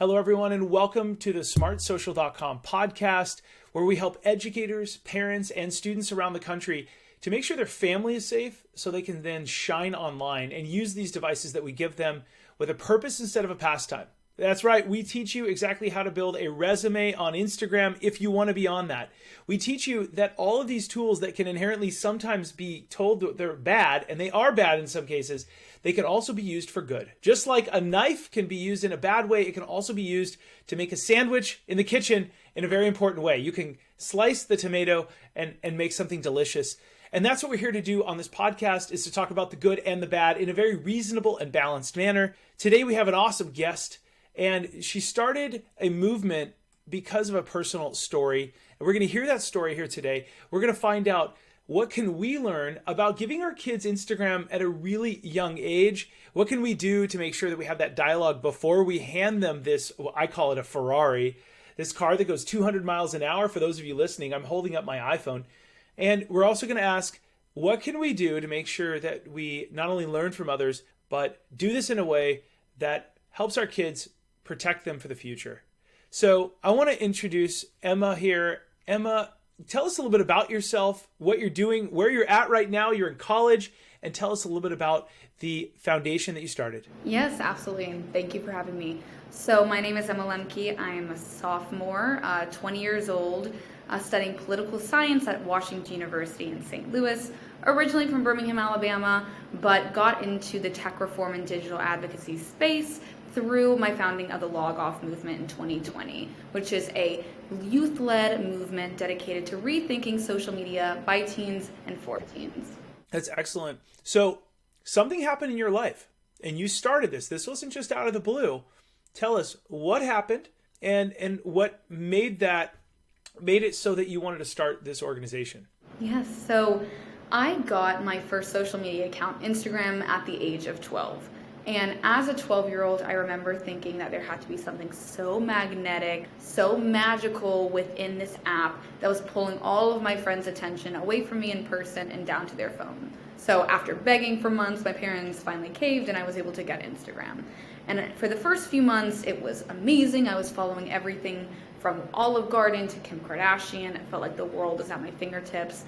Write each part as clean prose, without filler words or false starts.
Hello, everyone, and welcome to the SmartSocial.com podcast, where we help educators, parents, and students around the country to make sure their family is safe so they can then shine online and use these devices that we give them with a purpose instead of a pastime. That's right. We teach you exactly how to build a resume on Instagram if you want to be on that. We teach you that all of these tools that can inherently sometimes be told that they're bad, and they are bad in some cases, they can also be used for good. Just like a knife can be used in a bad way, it can also be used to make a sandwich in the kitchen in a very important way. You can slice the tomato and make something delicious. And that's what we're here to do on this podcast, is to talk about the good and the bad in a very reasonable and balanced manner. Today we have an awesome guest, and she started a movement because of a personal story. And we're going to hear that story here today. We're going to find out what can we learn about giving our kids Instagram at a really young age. What can we do to make sure that we have that dialogue before we hand them this, well, I call it a Ferrari, this car that goes 200 miles an hour. For those of you listening, I'm holding up my iPhone. And we're also going to ask, what can we do to make sure that we not only learn from others, but do this in a way that helps our kids protect them for the future. So I want to introduce Emma here. Emma, tell us a little bit about yourself, what you're doing, where you're at right now. You're in college, and tell us a little bit about the foundation that you started. Yes, absolutely, and thank you for having me. So my name is Emma Lembke. I am a sophomore, 20 years old, studying political science at Washington University in St. Louis, originally from Birmingham, Alabama, but got into the tech reform and digital advocacy space through my founding of the Log Off movement in 2020, which is a youth-led movement dedicated to rethinking social media by teens and for teens. That's excellent. So something happened in your life, and you started this. This wasn't just out of the blue. Tell us what happened and what made it so that you wanted to start this organization. Yes, so I got my first social media account, Instagram, at the age of 12. And as a 12-year-old, I remember thinking that there had to be something so magnetic, so magical within this app that was pulling all of my friends' attention away from me in person and down to their phone. So after begging for months, my parents finally caved and I was able to get Instagram. And for the first few months, it was amazing. I was following everything from Olive Garden to Kim Kardashian. It felt like the world was at my fingertips.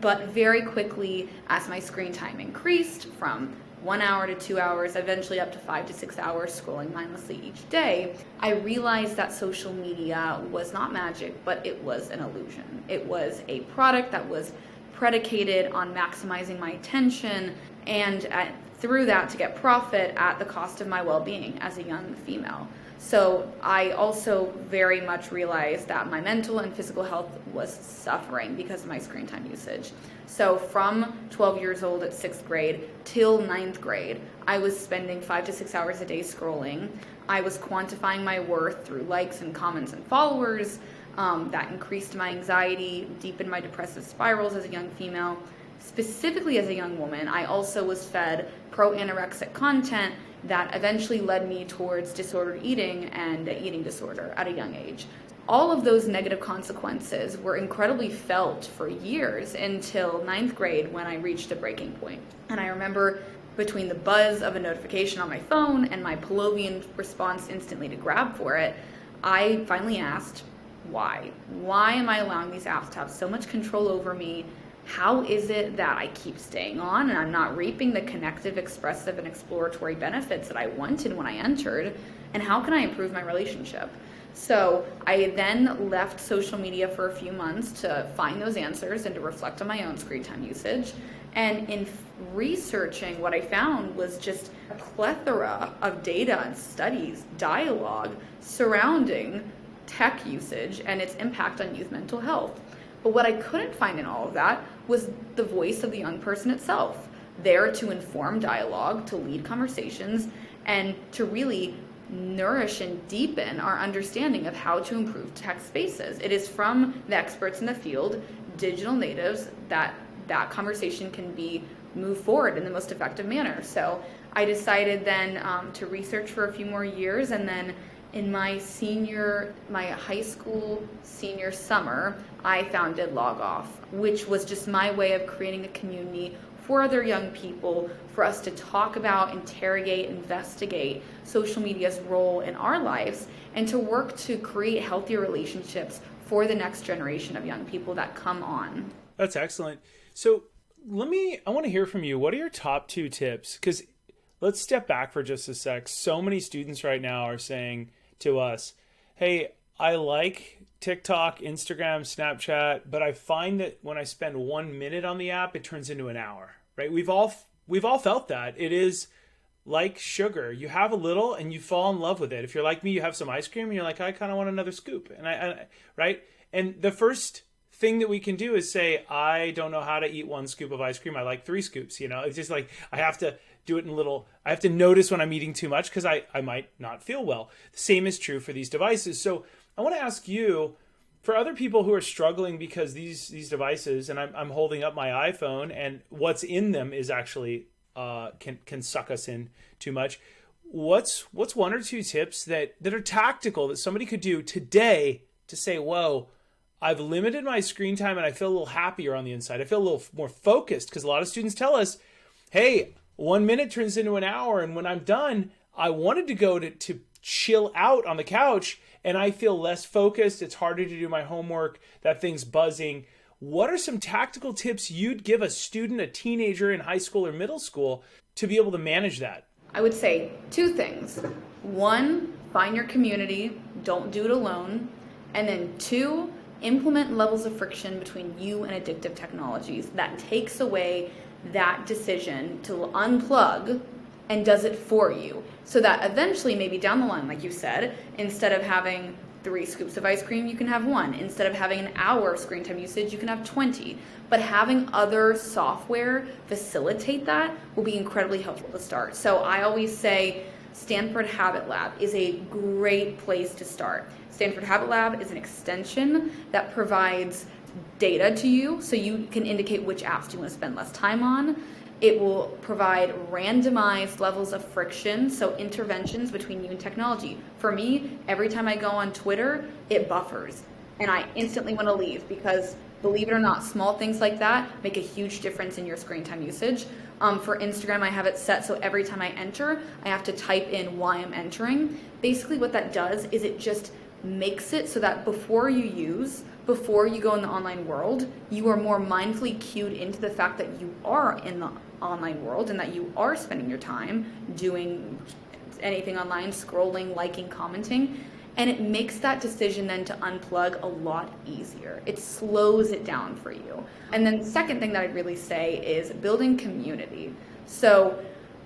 But very quickly, as my screen time increased from 1 hour to 2 hours, eventually up to 5 to 6 hours scrolling mindlessly each day, I realized that social media was not magic, but it was an illusion. It was a product that was predicated on maximizing my attention and through that to get profit at the cost of my well-being as a young female. So I also very much realized that my mental and physical health was suffering because of my screen time usage. So from 12 years old at 6th grade till 9th grade, I was spending 5 to 6 hours a day scrolling. I was quantifying my worth through likes and comments and followers. That increased my anxiety, deepened my depressive spirals as a young female. Specifically as a young woman, I also was fed pro-anorexic content that eventually led me towards disordered eating and eating disorder at a young age. All of those negative consequences were incredibly felt for years until 9th grade when I reached a breaking point. And I remember between the buzz of a notification on my phone and my Pavlovian response instantly to grab for it, I finally asked, why? Why am I allowing these apps to have so much control over me? How is it that I keep staying on and I'm not reaping the connective, expressive, and exploratory benefits that I wanted when I entered? And how can I improve my relationship? So I then left social media for a few months to find those answers and to reflect on my own screen time usage. And in researching, what I found was just a plethora of data and studies, dialogue surrounding tech usage and its impact on youth mental health. But what I couldn't find in all of that was the voice of the young person itself, there to inform dialogue, to lead conversations, and to really nourish and deepen our understanding of how to improve tech spaces. It is from the experts in the field, digital natives, that conversation can be moved forward in the most effective manner. So I decided then to research for a few more years, and then in my high school senior summer, I founded Log Off, which was just my way of creating a community for other young people, for us to talk about, interrogate, investigate social media's role in our lives, and to work to create healthier relationships for the next generation of young people that come on. That's excellent. So I want to hear from you. What are your top 2 tips? Because let's step back for just a sec. So many students right now are saying to us, hey, I like TikTok, Instagram, Snapchat, but I find that when I spend 1 minute on the app, it turns into an hour, right? We've all felt that. It is like sugar. You have a little and you fall in love with it. If you're like me, you have some ice cream and you're like, I kind of want another scoop. Right? And the first thing that we can do is say, I don't know how to eat 1 scoop of ice cream. I like 3 scoops. It's just like, I have to do it I have to notice when I'm eating too much because I might not feel well. The same is true for these devices. So I want to ask you, for other people who are struggling because these devices, and I'm holding up my iPhone and what's in them is actually can suck us in too much. What's 1 or 2 tips that are tactical that somebody could do today to say, whoa, I've limited my screen time and I feel a little happier on the inside. I feel a little more focused, because a lot of students tell us, hey, 1 minute turns into an hour, and when I'm done, I wanted to go to chill out on the couch and I feel less focused. It's harder to do my homework. That thing's buzzing. What are some tactical tips you'd give a student, a teenager in high school or middle school to be able to manage that? I would say 2 things. 1, find your community. Don't do it alone. And then 2, implement levels of friction between you and addictive technologies that takes away that decision to unplug and does it for you. So that eventually, maybe down the line, like you said, instead of having 3 scoops of ice cream, you can have 1. Instead of having an hour of screen time usage, you can have 20. But having other software facilitate that will be incredibly helpful to start. So I always say Stanford Habit Lab is a great place to start. Stanford Habit Lab is an extension that provides data to you so you can indicate which apps you want to spend less time on. It will provide randomized levels of friction, so interventions between you and technology. For me, every time I go on Twitter, it buffers, and I instantly want to leave because, believe it or not, small things like that make a huge difference in your screen time usage. For Instagram, I have it set so every time I enter, I have to type in why I'm entering. Basically what that does is it just makes it so that before you go in the online world, you are more mindfully cued into the fact that you are in the online world and that you are spending your time doing anything online, scrolling, liking, commenting, and it makes that decision then to unplug a lot easier. It slows it down for you. And then the second thing that I'd really say is building community. So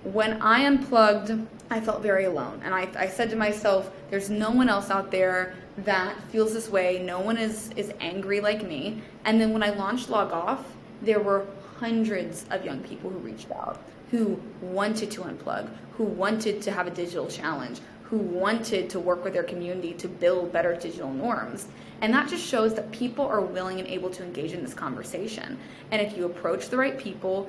when I unplugged, I felt very alone. And I said to myself, there's no one else out there that feels this way. No one is angry like me. And then when I launched Log Off, there were hundreds of young people who reached out, who wanted to unplug, who wanted to have a digital challenge, who wanted to work with their community to build better digital norms. And that just shows that people are willing and able to engage in this conversation. And if you approach the right people,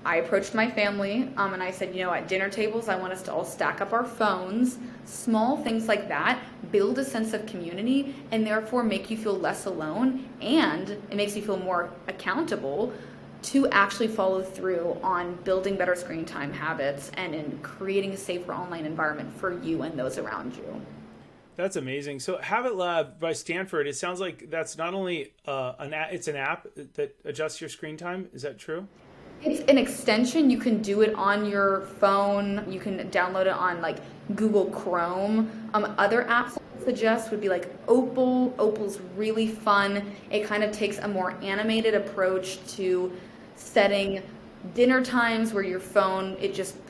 I approached my family and I said, at dinner tables, I want us to all stack up our phones. Small things like that build a sense of community and therefore make you feel less alone, and it makes you feel more accountable to actually follow through on building better screen time habits and in creating a safer online environment for you and those around you. That's amazing. So Habit Lab by Stanford, it sounds like that's not only it's an app that adjusts your screen time. Is that true? It's an extension. You can do it on your phone. You can download it on like Google Chrome. Other apps I suggest would be like Opal. Opal's really fun. It kind of takes a more animated approach to setting dinner times where your phone,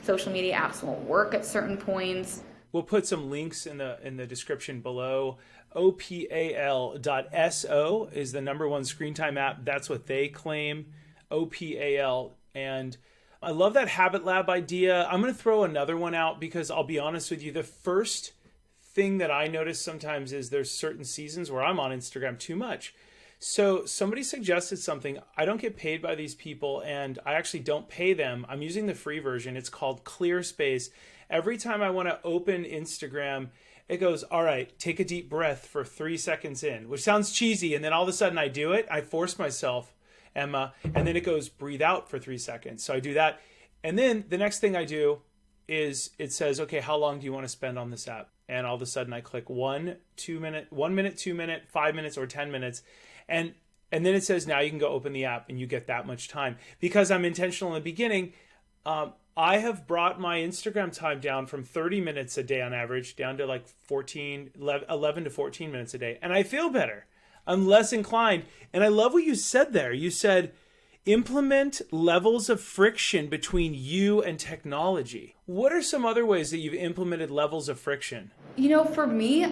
social media apps won't work at certain points. We'll put some links in the description below. opal.so is the #1 screen time app. That's what they claim. OPAL. And I love that Habit Lab idea. I'm going to throw another one out because I'll be honest with you. The first thing that I notice sometimes is there's certain seasons where I'm on Instagram too much. So somebody suggested something. I don't get paid by these people and I actually don't pay them. I'm using the free version. It's called ClearSpace. Every time I want to open Instagram, it goes, all right, take a deep breath for 3 seconds in, which sounds cheesy. And then all of a sudden I do it. I force myself. Emma. And then it goes breathe out for 3 seconds. So I do that. And then the next thing I do is it says, okay, how long do you want to spend on this app? And all of a sudden I click 1 minute, 2 minute, 5 minutes, or 10 minutes. And then it says, now you can go open the app, and you get that much time. Because I'm intentional in the beginning, I have brought my Instagram time down from 30 minutes a day on average down to like 11 to 14 minutes a day. And I feel better. I'm less inclined. And I love what you said there. You said, implement levels of friction between you and technology. What are some other ways that you've implemented levels of friction? For me,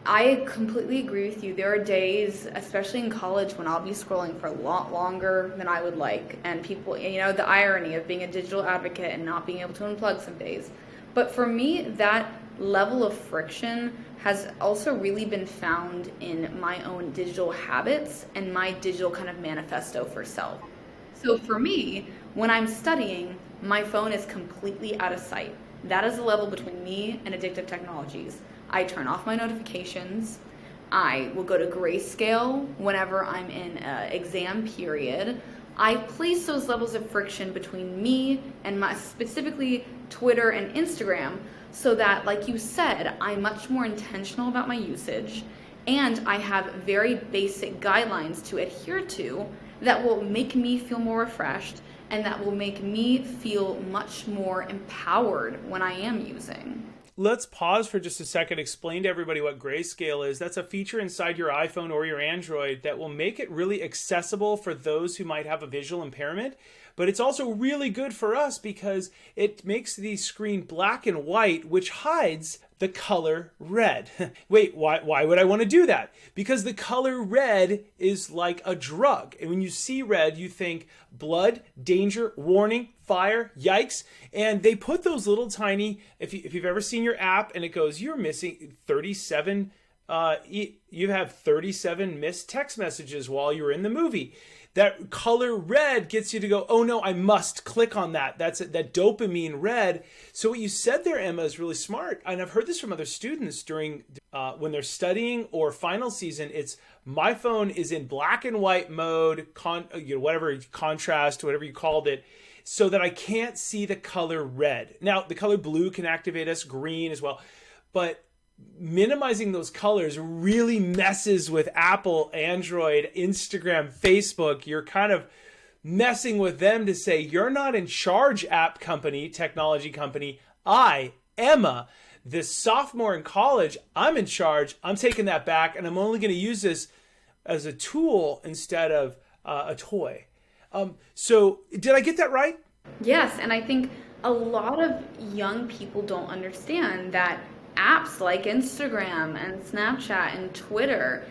I completely agree with you. There are days, especially in college, when I'll be scrolling for a lot longer than I would like. And people, the irony of being a digital advocate and not being able to unplug some days. But for me, that level of friction has also really been found in my own digital habits and my digital kind of manifesto for self. So for me, when I'm studying, my phone is completely out of sight. That is the level between me and addictive technologies. I turn off my notifications. I will go to grayscale whenever I'm in an exam period. I place those levels of friction between me and my specifically Twitter and Instagram so that, like you said, I'm much more intentional about my usage, and I have very basic guidelines to adhere to that will make me feel more refreshed and that will make me feel much more empowered when I am using. Let's pause for just a second, explain to everybody what grayscale is. That's a feature inside your iPhone or your Android that will make it really accessible for those who might have a visual impairment. But it's also really good for us because it makes the screen black and white, which hides the color red. Wait, why would I want to do that? Because the color red is like a drug. And when you see red, you think blood, danger, warning, fire, yikes. And they put those little tiny, if you've ever seen your app and it goes, you're missing 37, you have 37 missed text messages while you're in the movie. That color red gets you to go, oh no, I must click on that. That's that dopamine red. So what you said there, Emma, is really smart. And I've heard this from other students during when they're studying or final season. It's my phone is in black and white mode, whatever contrast, whatever you called it, so that I can't see the color red. Now, the color blue can activate us, green as well, but minimizing those colors really messes with Apple, Android, Instagram, Facebook. You're kind of messing with them to say, you're not in charge, app company, technology company. I, Emma, this sophomore in college, I'm in charge. I'm taking that back, and I'm only going to use this as a tool instead of a toy. So did I get that right? Yes, and I think a lot of young people don't understand that apps like Instagram and Snapchat and Twitter,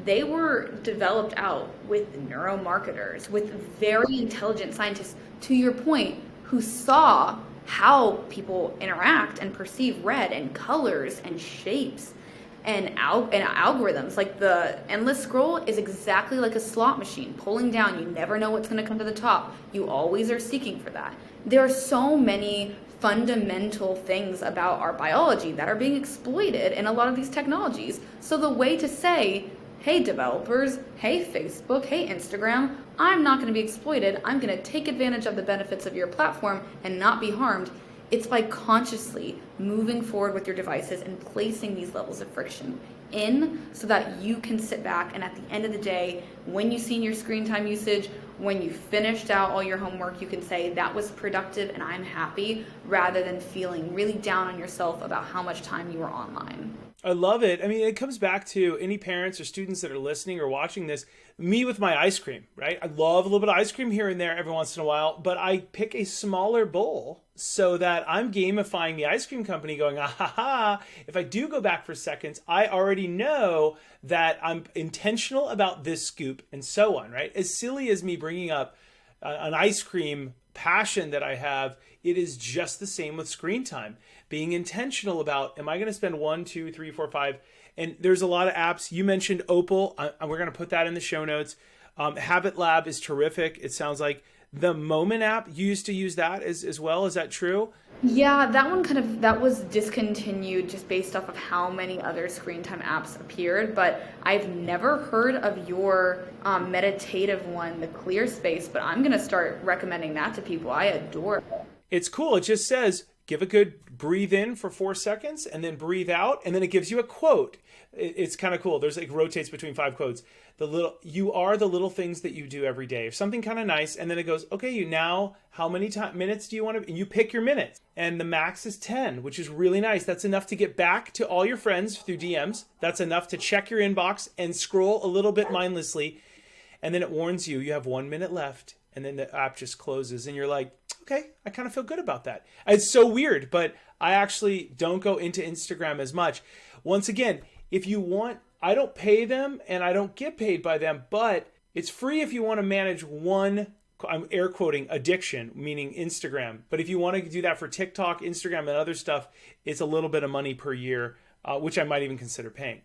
they were developed out with neuromarketers, with very intelligent scientists, to your point, who saw how people interact and perceive red and colors and shapes and algorithms. Like the endless scroll is exactly like a slot machine, pulling down. You never know what's going to come to the top. You always are seeking for that. There are so many fundamental things about our biology that are being exploited in a lot of these technologies. So the way to say, hey developers, hey Facebook, hey Instagram, I'm not going to be exploited. I'm going to take advantage of the benefits of your platform and not be harmed. It's by consciously moving forward with your devices and placing these levels of friction in so that you can sit back and at the end of the day, when you've seen your screen time usage, when you finished out all your homework, you can say that was productive and I'm happy, rather than feeling really down on yourself about how much time you were online. I love it. I mean, it comes back to any parents or students that are listening or watching this. Me with my ice cream, right? I love a little bit of ice cream here and there every once in a while, but I pick a smaller bowl so that I'm gamifying the ice cream company going, if I do go back for seconds, I already know that I'm intentional about this scoop and so on, right? As silly as me bringing up an ice cream passion that I have, it is just the same with screen time. Being intentional about, am I going to spend 1, 2, 3, 4, 5? And there's a lot of apps. You mentioned Opal. We're going to put that in the show notes. Habit Lab is terrific. It sounds like The Moment app, you used to use that as well. Is that true? Yeah, that was discontinued just based off of how many other screen time apps appeared, but I've never heard of your meditative one, the Clear Space, but I'm going to start recommending that to people. I adore it. It's cool. It just says, give a good breathe in for 4 seconds and then breathe out. And then it gives you a quote. It's kind of cool. There's like rotates between 5 quotes. You are the little things that you do every day, or something kind of nice. And then it goes, okay, you now, how many minutes do you want to, and you pick your minutes. And the max is 10, which is really nice. That's enough to get back to all your friends through DMs. That's enough to check your inbox and scroll a little bit mindlessly. And then it warns you, you have 1 minute left. And then the app just closes and you're like, okay, I kind of feel good about that. It's so weird, but I actually don't go into Instagram as much. Once again, if you want, I don't pay them and I don't get paid by them, but it's free if you want to manage one, I'm air quoting, addiction, meaning Instagram. But if you want to do that for TikTok, Instagram, and other stuff, it's a little bit of money per year, which I might even consider paying.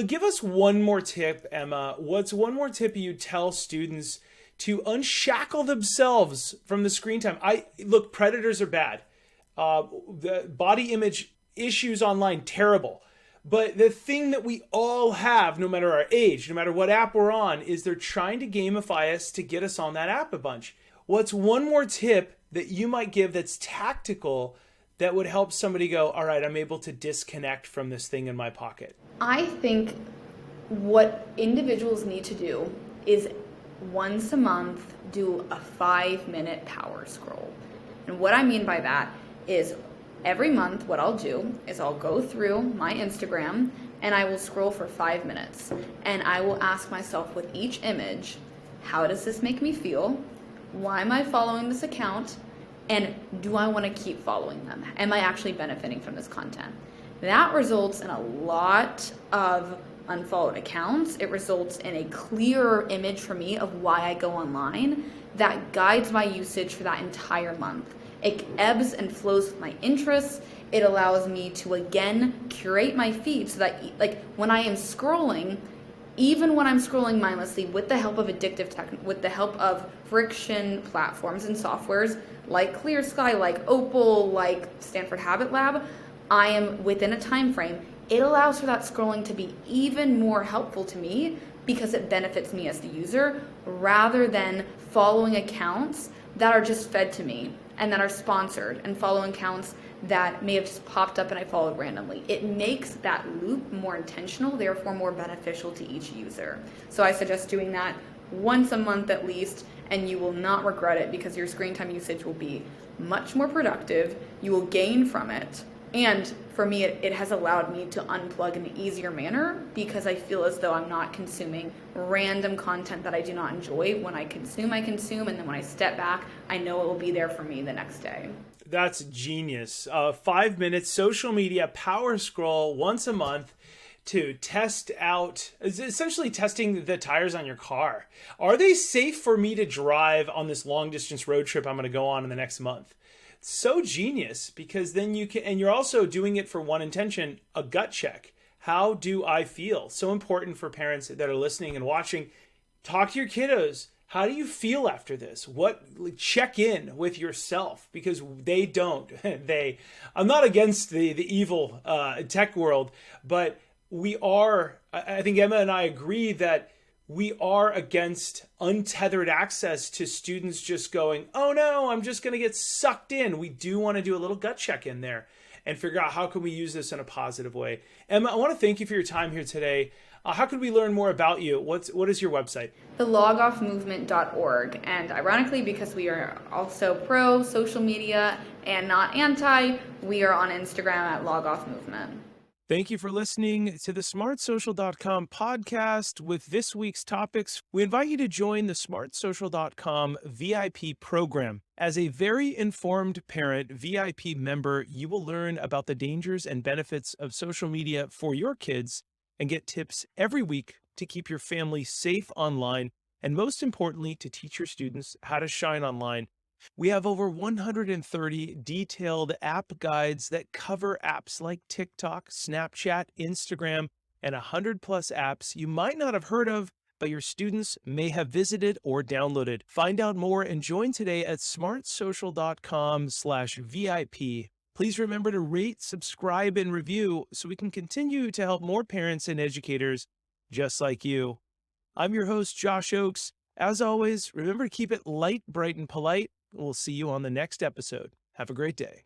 Give us one more tip, Emma. What's one more tip you tell students to unshackle themselves from the screen time? Look, predators are bad. The body image issues online, terrible. But the thing that we all have, no matter our age, no matter what app we're on, is they're trying to gamify us to get us on that app a bunch. What's one more tip that you might give that's tactical that would help somebody go, all right, I'm able to disconnect from this thing in my pocket? I think what individuals need to do is once a month do a 5-minute power scroll. And what I mean by that is every month what I'll do is I'll go through my Instagram and I will scroll for 5 minutes. And I will ask myself with each image, how does this make me feel? Why am I following this account? And do I want to keep following them? Am I actually benefiting from this content? That results in a lot of unfollowed accounts. It results in a clearer image for me of why I go online that guides my usage for that entire month. It ebbs and flows with my interests. It allows me to again curate my feed so that like when I am scrolling, even when I'm scrolling mindlessly with the help of addictive tech, with the help of friction platforms and softwares like Clear Sky, like Opal, like Stanford Habit Lab, I am within a time frame. It allows for that scrolling to be even more helpful to me because it benefits me as the user rather than following accounts that are just fed to me and that are sponsored and following accounts that may have just popped up and I followed randomly. It makes that loop more intentional, therefore more beneficial to each user. So I suggest doing that once a month at least, and you will not regret it because your screen time usage will be much more productive. You will gain from it. And for me, it has allowed me to unplug in an easier manner because I feel as though I'm not consuming random content that I do not enjoy. When I consume, and then when I step back, I know it will be there for me the next day. That's genius. 5 minutes social media power scroll once a month to test out, essentially testing the tires on your car. Are they safe for me to drive on this long distance road trip I'm going to go on in the next month? So genius, because then you can, and you're also doing it for one intention, a gut check. How do I feel? So important for parents that are listening and watching. Talk to your kiddos. How do you feel after this? Check in with yourself because they don't. I'm not against the evil tech world, but we are, I think Emma and I agree that we are against untethered access to students just going, oh no, I'm just going to get sucked in. We do want to do a little gut check in there and figure out how can we use this in a positive way. Emma, I want to thank you for your time here today. How can we learn more about you? What is your website? thelogoffmovement.org. And ironically, because we are also pro social media and not anti, we are on Instagram at logoffmovement. Thank you for listening to the SmartSocial.com podcast with this week's topics. We invite you to join the SmartSocial.com VIP program. As a very informed parent VIP member, you will learn about the dangers and benefits of social media for your kids and get tips every week to keep your family safe online and, most importantly, to teach your students how to shine online. We have over 130 detailed app guides that cover apps like TikTok, Snapchat, Instagram, and 100 plus apps you might not have heard of, but your students may have visited or downloaded. Find out more and join today at smartsocial.com/VIP. Please remember to rate, subscribe, and review so we can continue to help more parents and educators just like you. I'm your host, Josh Ochs. As always, remember to keep it light, bright, and polite. We'll see you on the next episode. Have a great day.